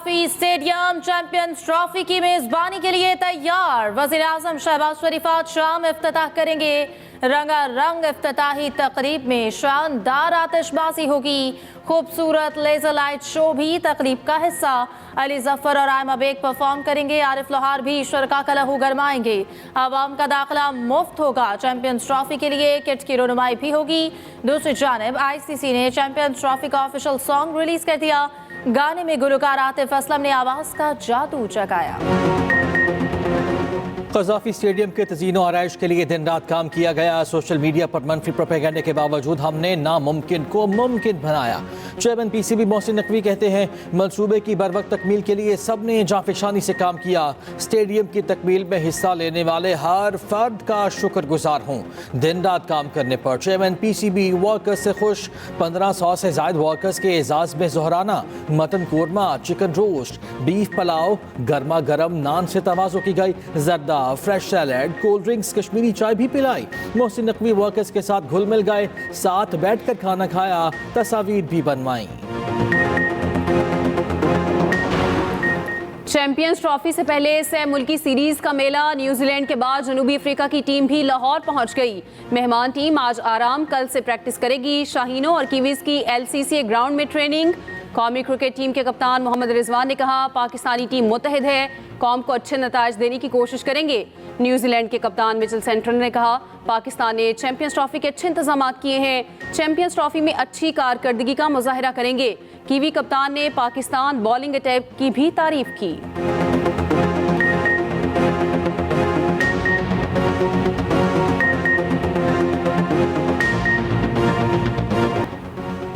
कज़ाफ़ी stadium champions trophy की मेजबानी के लिए तैयार। वज़ीर-ए-आज़म शहबाज शरीफ आज शाम इफ्तिताह करेंगे। रंगारंग इफ्तिताही तकरीब में शानदार आतिशबाजी होगी। खूबसूरत लेजर लाइट शो भी तकरीब का हिस्सा। अली जफर और आयमा बेग परफॉर्म करेंगे। आरिफ लोहार भी शरका का लहू गरमाएंगे। आवाम का दाखिला मुफ्त होगा। चैंपियंस ट्रॉफी के लिए किट की रोनुमाई भी होगी। दूसरी जानिब ICC ने चैंपियंस ट्रॉफी का ऑफिशियल सॉन्ग रिलीज कर दिया। गाने में गुलकार आतिफ असलम ने आवाज का जादू जगाया। कज़ाफ़ी स्टेडियम के तज़ीन और आराइश के लिए दिन रात काम किया गया। सोशल मीडिया पर मनफी प्रोपेगेंडे के बावजूद हमने नामुमकिन को मुमकिन बनाया। चेयरमैन PCB मोहसिन नकवी कहते हैं, मंसूबे की बरवक्त तकमील के लिए सब ने जाफिशानी से काम किया। स्टेडियम की तकमील में हिस्सा लेने वाले हर फर्द का शुक्रगुजार हूँ। दिन रात काम करने पर चेयरमैन PCB वर्कर्स से खुश। 1500 से ज्यादा वर्कर्स के एजाज में जोहराना mutton korma, chicken roast, beef pulao, गर्मा गर्म नान से तवाज़ो की गई। जर्दा, fresh salad, cold drinks, Kashmiri चाय भी पिलाई। मोहसिन नकवी वर्कर्स के साथ घुल मिल गए, साथ बैठकर खाना खाया, तस्वीर भी बनवाई। चैंपियंस ट्रॉफी से पहले सह मुल्की सीरीज का मेला। न्यूजीलैंड के बाद जनूबी अफ्रीका की टीम भी लाहौर पहुंच गई। मेहमान टीम आज आराम, कल से प्रैक्टिस करेगी। शाहीनों और कीवीज की LCCA ग्राउंड में ट्रेनिंग। कौमी क्रिकेट टीम के कप्तान मोहम्मद रिजवान ने कहा, पाकिस्तानी टीम मुत्तहिद है, कौम को अच्छे नताइज देने की कोशिश करेंगे। न्यूजीलैंड के कप्तान मिचेल सेंटनर ने कहा, पाकिस्तान ने चैंपियंस ट्रॉफी के अच्छे इंतजाम किए हैं, चैंपियंस ट्रॉफी में अच्छी कारकर्दगी का मुजाहिरा करेंगे। कीवी कप्तान ने पाकिस्तान बॉलिंग अटैक की भी तारीफ की।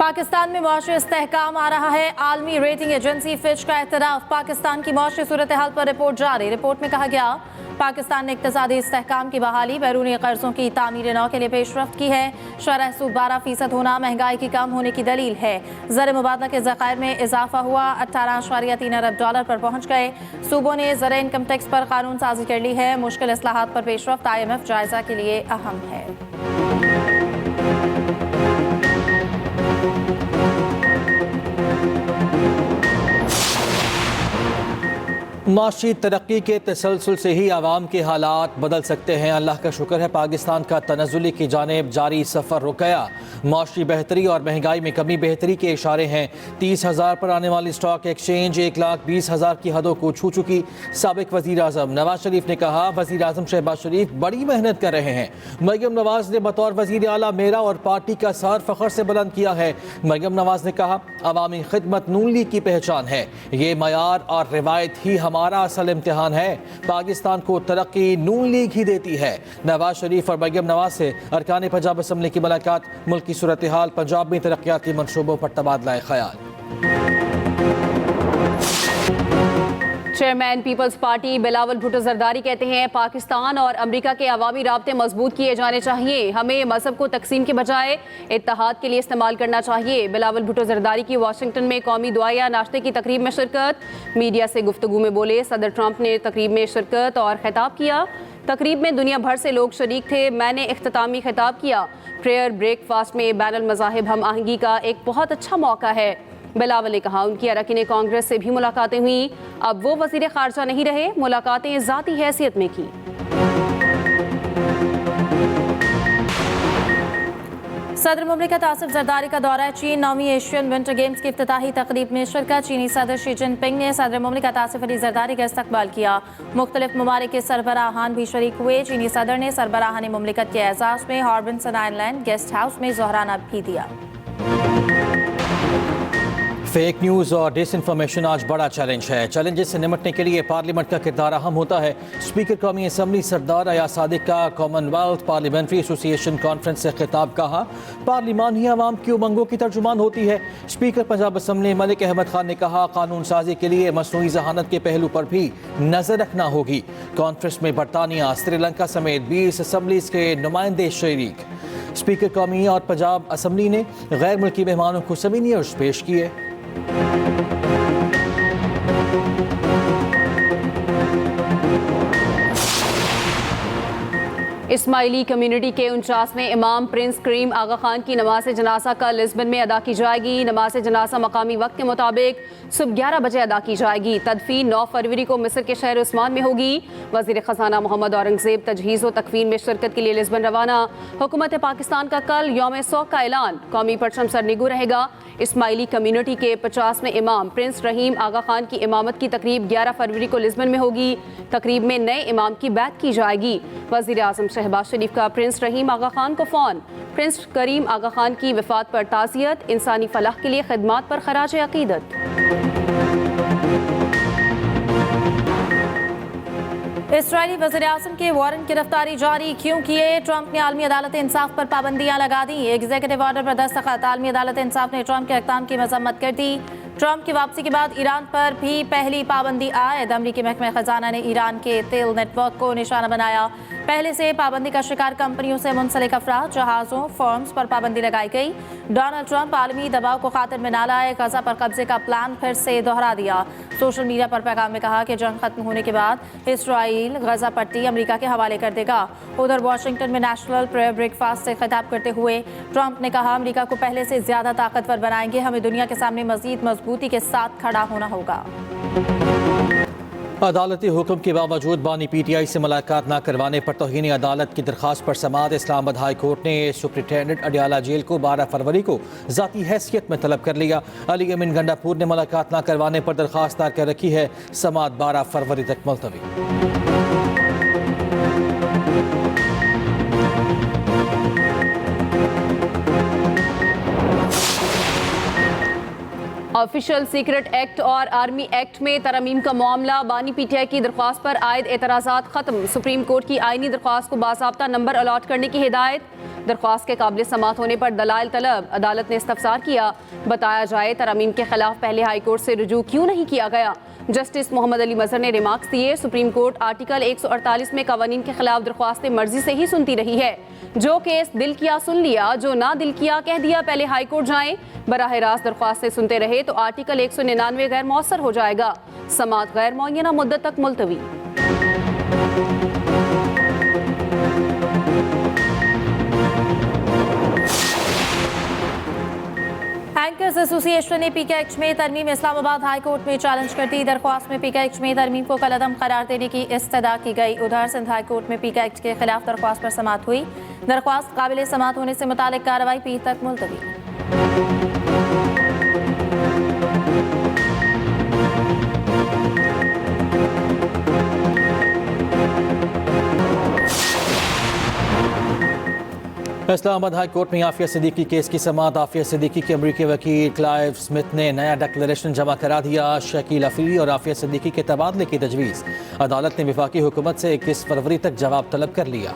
पाकिस्तान में मुआशी इस्तेहकाम आ रहा है। आलमी रेटिंग एजेंसी फिच का एतराफ़। पाकिस्तान की मुआशी सूरत हाल पर रिपोर्ट जारी। रिपोर्ट में कहा गया, पाकिस्तान ने इक़्तिसादी इस्तेहकाम की बहाली, बैरूनी कर्जों की तामीर नौ के लिए पेशरफ्त की है। शरह सूद 12% होना महंगाई की कम होने की दलील है। ज़र मुबादला के ज़खायर में इजाफा हुआ, 18.3 अरब डॉलर पर पहुँच गए। सूबों ने ज़र इनकम टैक्स पर कानून साजी कर ली है। मुश्किल इस्लाहात पर पेशरफ्त IMF जायजा के लिए अहम है। माशी तरक्की के तसलसल से ही आवाम के हालात बदल सकते हैं। अल्लाह का शुक्र है, पाकिस्तान का तनज़्ज़ुली की जानिब जारी सफ़र रुक गया। माशी बेहतरी और महंगाई में कमी बेहतरी के इशारे हैं। 30,000 पर आने वाली स्टॉक एक्सचेंज 1,20,000 की हदों को छू चुकी। साबिक वज़ीर आज़म नवाज शरीफ ने कहा, वज़ीर आज़म शहबाज शरीफ बड़ी मेहनत कर रहे हैं। मरियम नवाज ने बतौर वज़ीर आला मेरा और पार्टी का सर फ़ख्र से बुलंद किया है। मरियम नवाज ने कहा, अवामी खिदमत नून लीग की पहचान है। ये मयार और रिवायत ही हमारा असल इम्तिहान है। पाकिस्तान को तरक्की नून लीग ही देती है। नवाज शरीफ और मरियम नवाज से अरकान पंजाब असम्बली की मुलाकात। मुल्क की सूरत हाल, पंजाब में तरक्याती मनसूबों पर तबादला ख्याल। चेयरमैन पीपल्स पार्टी बिलावल भुट्टो जरदारी कहते हैं, पाकिस्तान और अमेरिका के अवामी राब्ते मजबूत किए जाने चाहिए। हमें मजहब को तकसीम के बजाय इत्तेहाद के लिए इस्तेमाल करना चाहिए। बिलावल भुट्टो जरदारी की वाशिंगटन में कौमी दुआया नाश्ते की तकरीब में शिरकत। मीडिया से गुफ्तगू में बोले, सदर ट्रंप ने तकरीब में शिरकत और खिताब किया। तकरीब में दुनिया भर से लोग शरीक थे। मैंने इख्तितामी खिताब किया। प्रेयर ब्रेकफास्ट में बैनुल मज़ाहिब हम आहंगी का एक बहुत अच्छा मौका है। बिलावल ने कहा, उनकी अरकान कांग्रेस से भी मुलाकातें हुई। अब वो वज़ीर ख़ारजा नहीं रहे, मुलाकातें ज़ाती हैसियत में की। सदर मुमलिकत आसिफ जरदारी का दौरा चीन। 9वीं एशियन विंटर गेम्स की इफ्तिताही तकरीब में शिरकत। चीनी सदर शी जिनपिंग ने सदर मुमलिकत आसिफ अली जरदारी का इस्तकबाल किया। मुख्तलिफ ममालिक के सरबराहान भी शरीक हुए। चीनी सदर ने सरबराहान मुमलिकत के एजाज़ में हॉर्बिन्सन आइलैंड गेस्ट हाउस में जोहराना भी दिया। फेक न्यूज़ और डिसइंफॉर्मेशन आज बड़ा चैलेंज है। चैलेंजेस से निपटने के लिए पार्लियामेंट का किरदार अहम होता है। स्पीकर कौमी असम्बली सरदार अयाज सादिक का कॉमनवेल्थ पार्लियामेंट्री एसोसिएशन कॉन्फ्रेंस से खिताब। कहा, पार्लियामान ही आवाम की उमंगों की तर्जुमान होती है। स्पीकर पंजाब असम्बली मलिक अहमद खान ने कहा, कानून साजी के लिए मसनूई जहानत के पहलू पर भी नजर रखना होगी। कॉन्फ्रेंस में बरतानिया, श्रीलंका समेत 20 असम्बलीज के नुमाइंदे शरीक। स्पीकर कौमी और पंजाब असम्बली ने गैर मुल्की मेहमानों को समीनियर्स पेश किए। इस्माइली कम्युनिटी के 49वें इमाम प्रिंस करीम आगा खान की नमाज जनाजा कल लिस्बन में अदा की जाएगी। नमाज जनाजा मकामी वक्त के मुताबिक सुबह 11 बजे अदा की जाएगी। तदफीन 9 फरवरी को मिस्र के शहर उस्मान में होगी। वज़ीर ख़जाना मोहम्मद औरंगज़ेब तजहीज़ व तकवीन में शिरकत के लिए लिस्बन रवाना। हुकूमत पाकिस्तान का कल यौम सौक का ऐलान, कौमी परचम सरनिगू रहेगा। इस्माइली कम्युनिटी के 50वें इमाम प्रिंस रहीम आगा खान की इमामत की तकरीब 11 फरवरी को लिस्बन में होगी। तकरीब में नए इमाम की बैत की जाएगी। वज़ीर आज़म शहबाज शरीफ का प्रिंस रहीम आगा खान को फ़ोन। प्रिंस करीम आगा खान की वफ़ात पर ताज़ियत, इंसानी फलाह के लिए खिदमात पर खराज अक़ीदत। इसराइली वज़ीर-ए-आज़म के वारंट गिरफ्तारी जारी क्यों किए? ट्रंप ने आलमी अदालत इंसाफ पर पाबंदियां लगा दी। एग्जीक्यूटिव ऑर्डर पर दस्तखत। आलमी अदालत इंसाफ ने ट्रंप के इक़दाम की मज़म्मत कर दी। ट्रंप की वापसी के बाद ईरान पर भी पहली पाबंदी आयद। अमरीकी महकमा खजाना ने ईरान के तेल नेटवर्क को निशाना बनाया। पहले से पाबंदी का शिकार कंपनियों से मुंसलिक अफराद, जहाज़ों, फर्म्स पर पाबंदी लगाई गई। डोनाल्ड ट्रंप आलमी दबाव को खातिर में ना लाए, गजा पर कब्जे का प्लान फिर से दोहरा दिया। सोशल मीडिया पर पैगाम में कहा कि जंग खत्म होने के बाद इसराइल गजा पट्टी अमेरिका के हवाले कर देगा। उधर वाशिंगटन में नेशनल प्रेयर ब्रेकफास्ट से खिताब करते हुए ट्रंप ने कहा, अमेरिका को पहले से ज्यादा ताकतवर बनाएंगे। हमें दुनिया के सामने मजीद मजबूती के साथ खड़ा होना होगा। अदालती हुक्म के बावजूद बानी PTI से मुलाकात न करवाने पर तौहीन अदालत की दरख्वास्त पर समाअत। इस्लामाबाद हाई कोर्ट ने सुप्रिंटेंडेंट अडियाला जेल को 12 फरवरी को ज़ाती हैसियत में तलब कर लिया। अली अमीन गंडापुर ने मुलाकात न करवाने पर दरख्वास्त दायर कर रखी है। समाअत 12 फरवरी तक मुलतवी। ऑफिशियल सीक्रेट एक्ट और आर्मी एक्ट में तरमीम का मामला। बानी PTI की दरख्वास्त पर आयद एतराज़ात खत्म। सुप्रीम कोर्ट की आईनी दरख्वास्त को बाज़ाब्ता नंबर अलॉट करने की हिदायत। दरख्वास्त के काबिल समाअत होने पर दलाइल तलब। अदालत ने इस्तफसार किया। बताया जाए तरमीम के खिलाफ पहले हाई कोर्ट से रुजू क्यों नहीं किया गया। जस्टिस मोहम्मद अली मजहर ने रिमार्क्स दिए। सुप्रीम कोर्ट आर्टिकल 148 में कवानीन के खिलाफ दरख्वास्तें मर्जी से ही सुनती रही है। जो केस दिल किया सुन लिया, जो ना दिल किया कह दिया पहले हाई कोर्ट जाएं। बराह रास्त दरख्वास्तें सुनते रहे तो आर्टिकल 199 गैर मौसर हो जाएगा। समाअत गैर मुअय्यना मुद्दत तक मुलतवी। एंकर्स एसोसिएशन ने PK एक्ट में तरमीम इस्लामाबाद हाई कोर्ट में चैलेंज कर दी। दरख्वास्त में PK एक्ट में तरमीम को कलअदम करार देने की इस्तदा की गई। उधर सिंध हाई कोर्ट में PK एक्ट के खिलाफ दरख्वास्त पर समाअत हुई। दरख्वास्त काबिल समाअत होने से मुतालिक कार्रवाई पीर तक मुलतवी। इस्लामाबाद हाई कोर्ट में आफिया सिद्दीकी केस की समाअत। आफिया सिद्दीकी के अमरीकी वकील क्लाइव स्मिथ ने नया डिक्लेरेशन जमा करा दिया। शकील अफरीदी और आफिया सिद्दीकी के तबादले की तजवीज़। अदालत ने वफाकी हुकूमत से 21 फरवरी तक जवाब तलब कर लिया।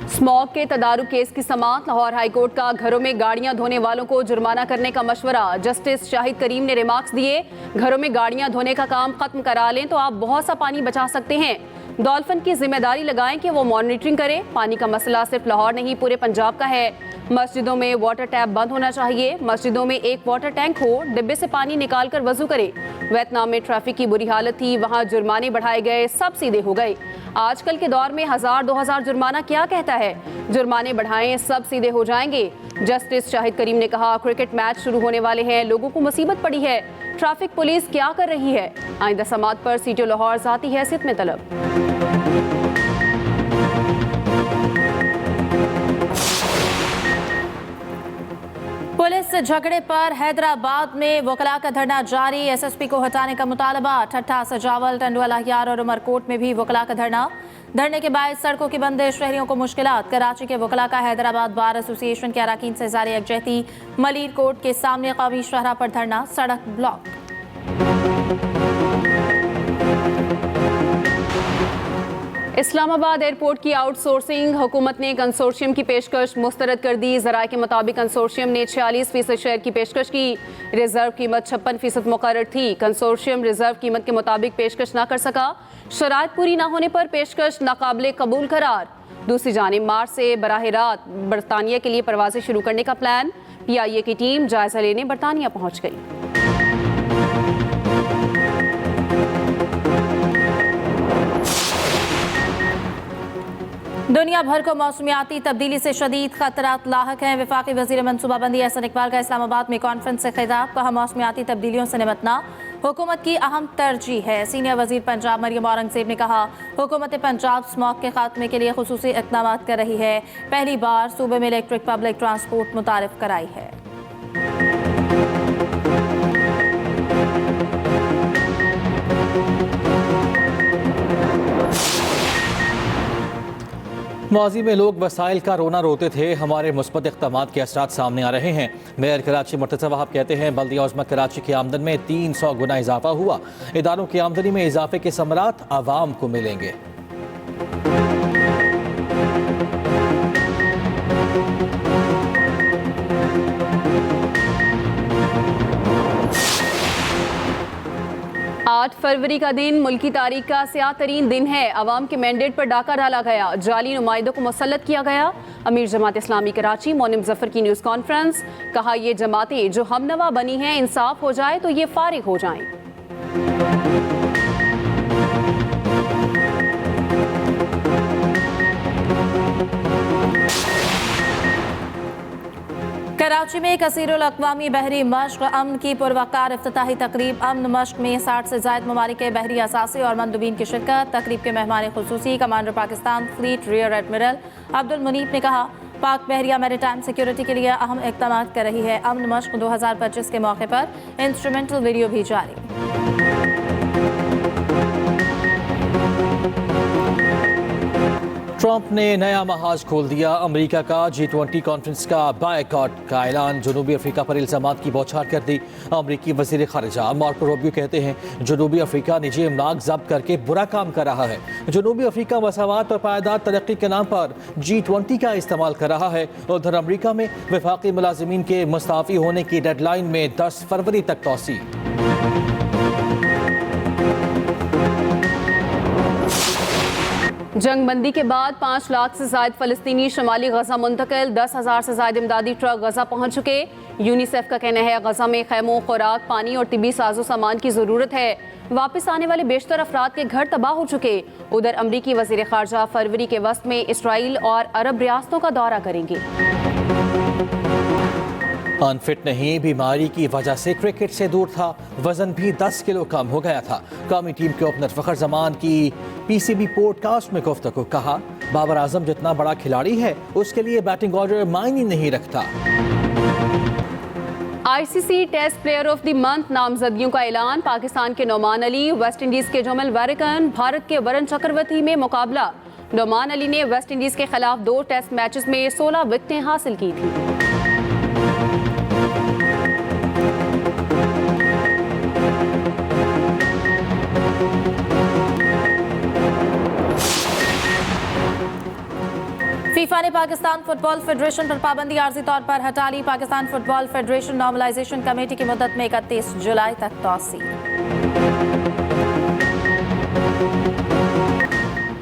स्मॉग के तदारुक केस की समाअत। लाहौर हाई कोर्ट का घरों में गाड़ियां धोने वालों को जुर्माना करने का मशवरा। जस्टिस शाहिद करीम ने रिमार्क्स दिए। घरों में गाड़ियां धोने का काम खत्म करा लें तो आप बहुत सा पानी बचा सकते हैं। डॉल्फिन की जिम्मेदारी लगाएं कि वो मॉनिटरिंग करे। पानी का मसला सिर्फ लाहौर नहीं पूरे पंजाब का है। मस्जिदों में वाटर टैप बंद होना चाहिए। मस्जिदों में एक वाटर टैंक हो, डिब्बे से पानी निकाल कर वजू करे। वियतनाम में ट्रैफिक की बुरी हालत थी, वहाँ जुर्माने बढ़ाए गए, सब सीधे हो गए। आजकल के दौर में 1000-2000 जुर्माना क्या कहता है। जुर्माने बढ़ाएं, सब सीधे हो जाएंगे। जस्टिस शाहिद करीम ने कहा, क्रिकेट मैच शुरू होने वाले हैं, लोगों को मुसीबत पड़ी है। ट्रैफिक पुलिस क्या कर रही है। आइंदा समाअत पर सीटो लाहौर ज़ाती हैसियत में तलब। पुलिस झगड़े पर हैदराबाद में वकला का धरना जारी। SSP को हटाने का मुतालबा। ठट्ठा, सजावल, टंडुअल अहियार और उमरकोट में भी वकला का धरना। धरने के बाद सड़कों की बंदिश, शहरियों को मुश्किलात। कराची के वकला का हैदराबाद बार एसोसिएशन के अरकान से जारी यकजहती। मलीर कोर्ट के सामने कौमी शाहरा पर धरना, सड़क ब्लॉक। इस्लामाबाद एयरपोर्ट की आउटसोर्सिंग। हुकूमत ने कंसोर्शियम की पेशकश मुस्तरद कर दी। ज़राए के मुताबिक कंसोर्शियम ने 46% शेयर की पेशकश की। रिजर्व कीमत 56% मुकर्रर थी। कंसोर्शियम रिजर्व कीमत के मुताबिक पेशकश ना कर सका। शराइत पूरी ना होने पर पेशकश नाकाबिले कबूल करार। दूसरी जानिब मार्च से बराह रात बरतानिया के लिए परवाजें शुरू करने का प्लान। PIA की टीम जायजा लेने बरतानिया पहुँच गई। दुनिया भर को मौसमियाती तब्दीली से शदीद खतरात लाहक हैं। वफाकी वजीर मनसूबाबंदी एहसन इकबाल का इस्लामाबाद में कॉन्फ्रेंस से खिताब, कहा मौसमियाती तब्दीलियों से निपटना हुकूमत की अहम तरजीह है। सीनियर वजीर पंजाब मरियम औरंगजेब ने कहा हुकूमत पंजाब स्मॉग के खात्मे के लिए खुसूसी इक़दाम कर रही है। पहली बार सूबे में इलेक्ट्रिक पब्लिक ट्रांसपोर्ट मुतारिफ कराई है। माजी में लोग वसाइल का रोना रोते थे, हमारे मुस्बत इक़दामात के असरात सामने आ रहे हैं। मेयर कराची मुर्तज़ा वहाब कहते हैं बल्दिया उज़्मा कराची की आमदन में 300 गुना इजाफा हुआ। इदारों की आमदनी में इजाफे के समरात आवाम को मिलेंगे। आठ फरवरी का दिन मुल्की तारीख का स्याह तरीन दिन है। अवाम के मैंडेट पर डाका डाला गया, जाली नुमाइंदों को मुसल्लत किया गया। अमीर जमात इस्लामी कराची मोनिम जफर की न्यूज़ कॉन्फ्रेंस, कहा ये जमातें जो हमनवा बनी हैं इंसाफ हो जाए तो ये फारिग हो जाएं। कराची में कसीरुल अक़वामी बहरी मश्क अमन की पुरवकार इफ्तिताही तकरीब। अमन मश्क में 60 से ज़ायद ममालिक के बहरी असासी और मंदुबीन की शिरकत। तकरीब के मेहमान खुसूसी commander Pakistan fleet rear admiral Abdul Munib ने कहा पाक बहरिया मैरीटाइम सिक्योरिटी के लिए अहम इक़दाम कर रही है। अमन मश्क 2025 के मौके पर इंस्ट्रूमेंटल वीडियो भी जारी। ट्रंप ने नया महाज खोल दिया, अमेरिका का G20 कॉन्फ्रेंस का बायकॉट का ऐलान। जनूबी अफ्रीका पर इल्जामात की बौछार कर दी। अमेरिकी वजीर खारिजा मार्को रूबियो कहते हैं जनूबी अफ्रीका निजी इमलाक जब्त करके बुरा काम कर रहा है। जनूबी अफ्रीका मसावात और पायदार तरक्की के नाम पर G20 का इस्तेमाल कर रहा है। उधर अमेरिका में वफाकी मुलाजिमीन के मुस्ताफ़ी होने की डेडलाइन में 10 फरवरी तक तौसी। जंगबंदी के बाद 5 लाख से ज़ायद फ़लस्तीनी शमाली गजा मुंतकिल। 10,000 से ज़ायद इमदादी ट्रक गजा पहुँच चुके। यूनिसेफ का कहना है गजा में खैमों, खुराक, पानी और तिबी साजो सामान की ज़रूरत है। वापस आने वाले बेशतर अफराद के घर तबाह हो चुके। उधर अमरीकी वज़ीर ख़ारजा फरवरी के वस्त में इसराइल और अरब रियासतों का दौरा करेंगे। अनफिट नहीं, बीमारी की वजह से क्रिकेट से दूर था, वजन भी 10 किलो कम हो गया था। कौमी टीम के ओपनर फ़खर जमान की PCB पॉडकास्ट में गुफ्तगू, कहा बाबर आजम जितना बड़ा खिलाड़ी है उसके लिए बैटिंग ऑर्डर मायने नहीं रखता। ICC test player of the month नामजदगियों का ऐलान। पाकिस्तान के नोमान अली, वेस्ट इंडीज के जोमल वैरिकन, भारत के वरुण चक्रवर्ती में मुकाबला। नोमान अली ने वेस्ट इंडीज के खिलाफ 2 टेस्ट मैचेस में 16 विकेटें हासिल की थी। फीफा ने पाकिस्तान फुटबॉल फेडरेशन पर पाबंदी आर्जी तौर पर हटा ली। Pakistan football federation normalization committee की मुद्दत में 31 जुलाई तक तौसी।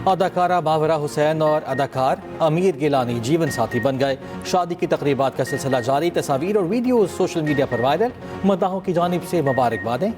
अदाकारा मावरा हुसैन और अदाकार अमीर गिलानी जीवन साथी बन गए। शादी की तकरीबात का सिलसिला जारी, तस्वीर और वीडियो सोशल मीडिया पर वायरल। मदाहों की जानिब से मुबारकबादें।